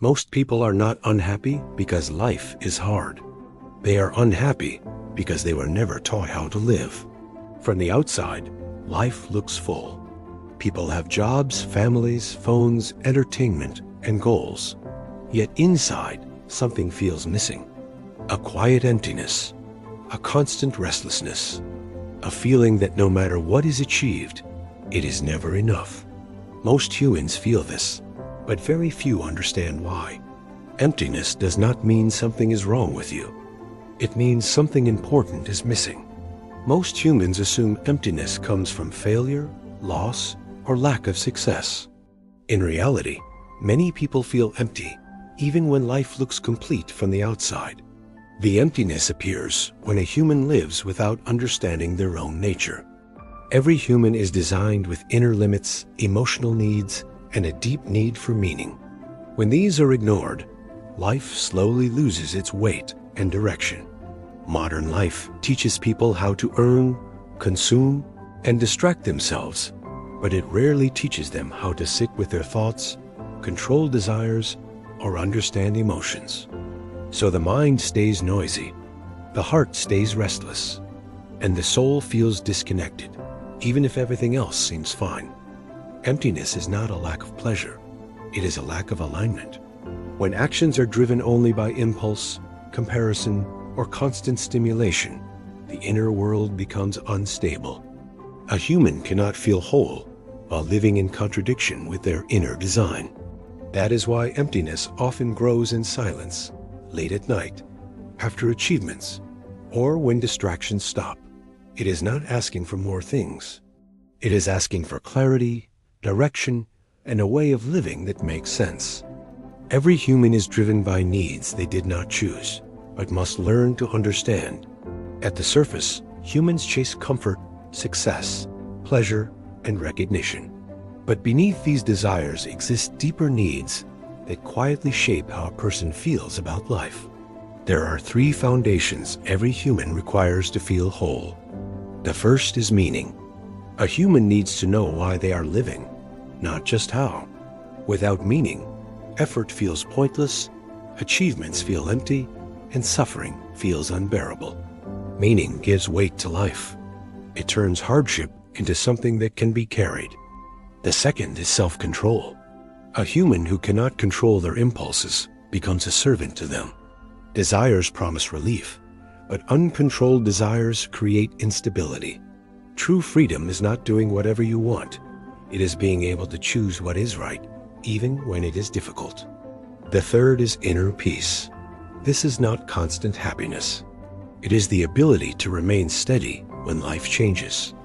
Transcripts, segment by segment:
Most people are not unhappy because life is hard. They are unhappy because they were never taught how to live. From the outside, life looks full. People have jobs, families, phones, entertainment, and goals. Yet inside, something feels missing. A quiet emptiness, a constant restlessness, a feeling that no matter what is achieved, it is never enough. Most humans feel this, but very few understand why. Emptiness does not mean something is wrong with you. It means something important is missing. Most humans assume emptiness comes from failure, loss, or lack of success. In reality, many people feel empty, even when life looks complete from the outside. The emptiness appears when a human lives without understanding their own nature. Every human is designed with inner limits, emotional needs, and a deep need for meaning. When these are ignored, life slowly loses its weight and direction. Modern life teaches people how to earn, consume, and distract themselves, but it rarely teaches them how to sit with their thoughts, control desires, or understand emotions. So the mind stays noisy, the heart stays restless, and the soul feels disconnected, even if everything else seems fine. Emptiness is not a lack of pleasure, it is a lack of alignment. When actions are driven only by impulse, comparison, or constant stimulation, the inner world becomes unstable. A human cannot feel whole while living in contradiction with their inner design. That is why emptiness often grows in silence, late at night, after achievements, or when distractions stop. It is not asking for more things. It is asking for clarity, direction, and a way of living that makes sense. Every human is driven by needs they did not choose, but must learn to understand. At the surface, humans chase comfort, success, pleasure, and recognition. But beneath these desires exist deeper needs that quietly shape how a person feels about life. There are three foundations every human requires to feel whole. The first is meaning. A human needs to know why they are living, not just how. Without meaning, effort feels pointless, achievements feel empty, and suffering feels unbearable. Meaning gives weight to life. It turns hardship into something that can be carried. The second is self-control. A human who cannot control their impulses becomes a servant to them. Desires promise relief, but uncontrolled desires create instability. True freedom is not doing whatever you want. It is being able to choose what is right, even when it is difficult. The third is inner peace. This is not constant happiness. It is the ability to remain steady when life changes.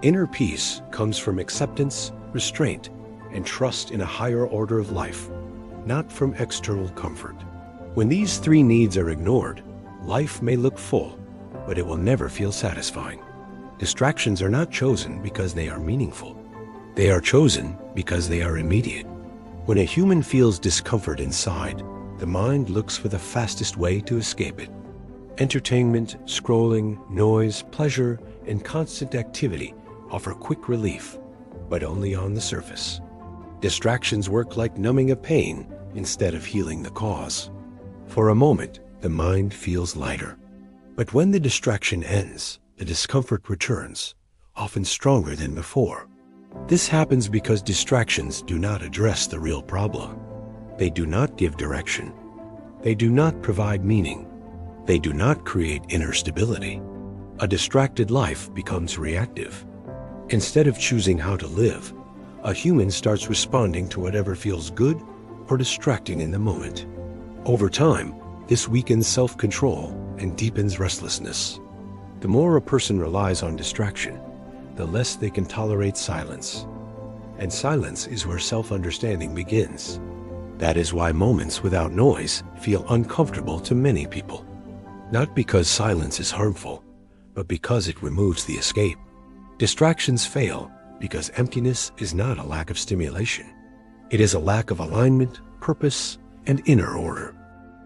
Inner peace comes from acceptance, restraint, and trust in a higher order of life, not from external comfort. When these three needs are ignored, life may look full, but it will never feel satisfying. Distractions are not chosen because they are meaningful. They are chosen because they are immediate. When a human feels discomfort inside, the mind looks for the fastest way to escape it. Entertainment, scrolling, noise, pleasure, and constant activity offer quick relief, but only on the surface. Distractions work like numbing a pain instead of healing the cause. For a moment, the mind feels lighter. But when the distraction ends, the discomfort returns, often stronger than before. This happens because distractions do not address the real problem. They do not give direction. They do not provide meaning. They do not create inner stability. A distracted life becomes reactive. Instead of choosing how to live, a human starts responding to whatever feels good or distracting in the moment. Over time, this weakens self-control and deepens restlessness. The more a person relies on distraction, the less they can tolerate silence. And silence is where self-understanding begins. That is why moments without noise feel uncomfortable to many people. Not because silence is harmful, but because it removes the escape. Distractions fail because emptiness is not a lack of stimulation. It is a lack of alignment, purpose, and inner order.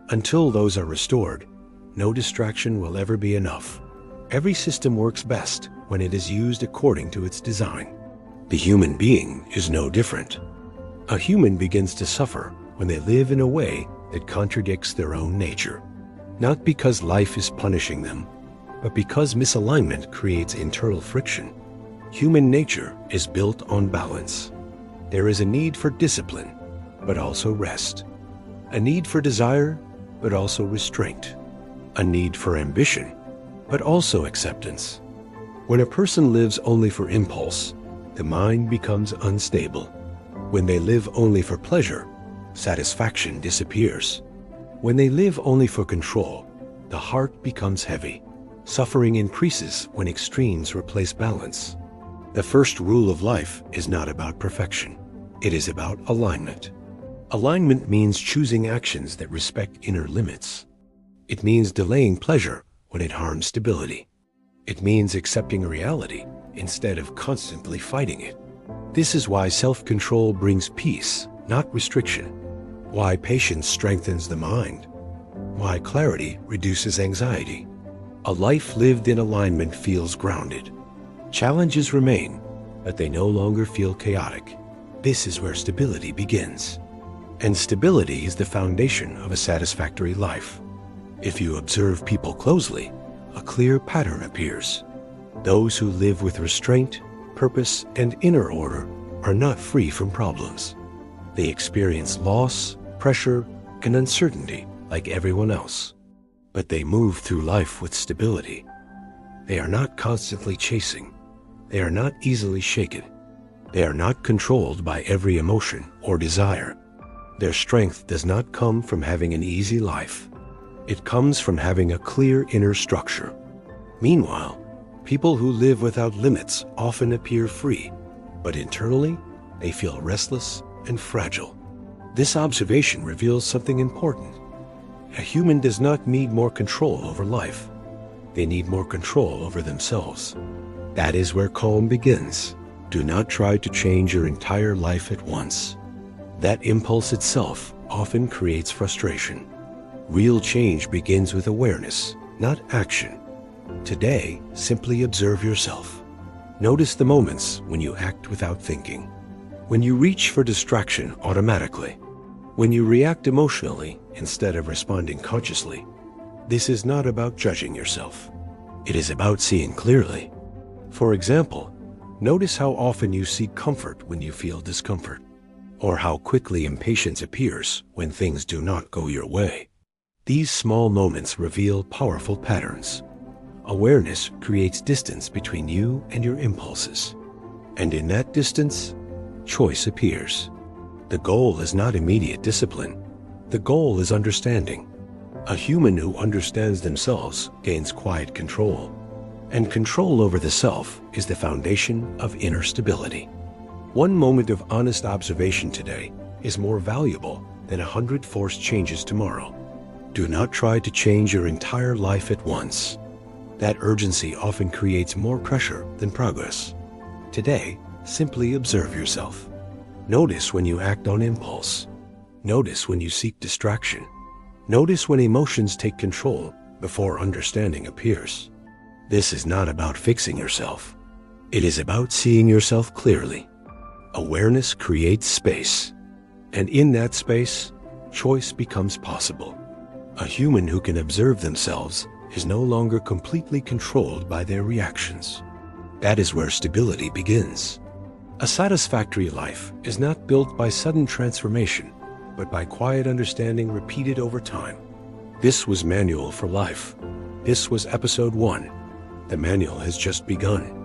Until those are restored, no distraction will ever be enough. Every system works best when it is used according to its design. The human being is no different. A human begins to suffer when they live in a way that contradicts their own nature. Not because life is punishing them, but because misalignment creates internal friction. Human nature is built on balance. There is a need for discipline, but also rest. A need for desire, but also restraint. A need for ambition, but also acceptance. When a person lives only for impulse, the mind becomes unstable. When they live only for pleasure, satisfaction disappears. When they live only for control, the heart becomes heavy. Suffering increases when extremes replace balance. The first rule of life is not about perfection. It is about alignment. Alignment means choosing actions that respect inner limits. It means delaying pleasure when it harms stability. It means accepting reality instead of constantly fighting it. This is why self-control brings peace, not restriction. Why patience strengthens the mind. Why clarity reduces anxiety. A life lived in alignment feels grounded. Challenges remain, but they no longer feel chaotic. This is where stability begins. And stability is the foundation of a satisfactory life. If you observe people closely, a clear pattern appears. Those who live with restraint, purpose, and inner order are not free from problems. They experience loss, pressure, and uncertainty like everyone else. But they move through life with stability. They are not constantly chasing. They are not easily shaken. They are not controlled by every emotion or desire. Their strength does not come from having an easy life. It comes from having a clear inner structure. Meanwhile, people who live without limits often appear free, but internally, they feel restless and fragile. This observation reveals something important. A human does not need more control over life. They need more control over themselves. That is where calm begins. Do not try to change your entire life at once. That impulse itself often creates frustration. Real change begins with awareness, not action. Today, simply observe yourself. Notice the moments when you act without thinking. When you reach for distraction automatically. When you react emotionally instead of responding consciously. This is not about judging yourself. It is about seeing clearly. For example, notice how often you seek comfort when you feel discomfort, or how quickly impatience appears when things do not go your way. These small moments reveal powerful patterns. Awareness creates distance between you and your impulses. And in that distance, choice appears. The goal is not immediate discipline. The goal is understanding. A human who understands themselves gains quiet control. And control over the self is the foundation of inner stability. One moment of honest observation today is more valuable than 100 forced changes tomorrow. Do not try to change your entire life at once. That urgency often creates more pressure than progress. Today, simply observe yourself. Notice when you act on impulse. Notice when you seek distraction. Notice when emotions take control before understanding appears. This is not about fixing yourself. It is about seeing yourself clearly. Awareness creates space. And in that space, choice becomes possible. A human who can observe themselves is no longer completely controlled by their reactions. That is where stability begins. A satisfactory life is not built by sudden transformation, but by quiet understanding repeated over time. This was Manual for Life. This was episode 1. The manual has just begun.